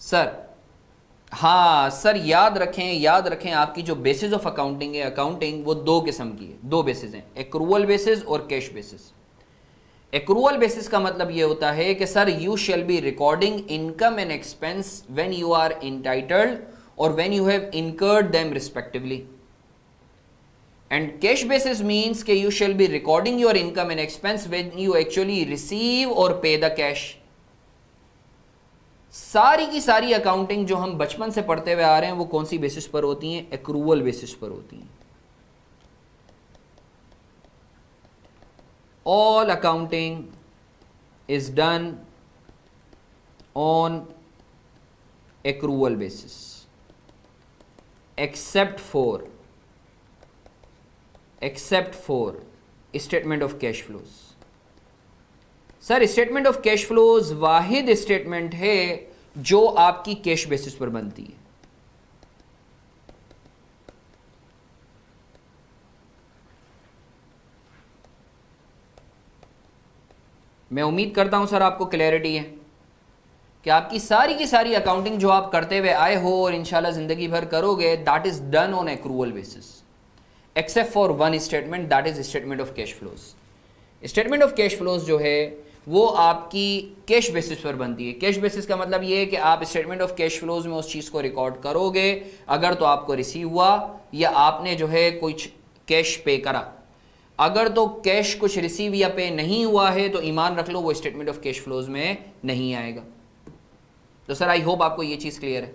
Sir हाँ sir, याद रखें आपकी जो बेसिस ऑफ अकाउंटिंग है, अकाउंटिंग वो दो किस्म की है, दो बेसिस हैं, एक्रूअल बेसिस और कैश बेसिस। एक्रूअल बेसिस का मतलब ये होता है कि sir you shall be recording income and expense when you are entitled और when you have incurred them respectively. And cash basis means कि you shall be recording your income and expense when you actually receive और pay the cash. सारी की सारी accounting जो हम बचपन से पढ़ते हुए आ रहे हैं वो कौन सी बेसिस पर होती हैं? एक्रूअल बेसिस पर होती हैं। All accounting is done on accrual basis except for statement of cash flows. Sir statement of cash flows Wahid statement है जो आपकी कैश बेसिस पर बनती है। मैं उम्मीद करता हूं सर आपको क्लैरिटी है कि आपकी सारी की सारी अकाउंटिंग जो आप करते हुए आए हो और इंशाल्लाह जिंदगी भर करोगे, that is done on accrual basis except for one statement, that is statement of cash flows. Statement of cash flows जो है वो आपकी कैश बेसिस पर बनती है। कैश बेसिस का मतलब ये है कि आप स्टेटमेंट ऑफ कैश फ्लोज में उस चीज़ को रिकॉर्ड करोगे अगर तो आपको रिसीव हुआ या आपने जो है कुछ कैश पे करा। अगर तो कैश कुछ रिसीव या पे नहीं हुआ है तो ईमान रख लो वो स्टेटमेंट ऑफ कैश फ्लोज में नहीं आएगा। तो सर आई होप आपको ये चीज़ क्लियर है।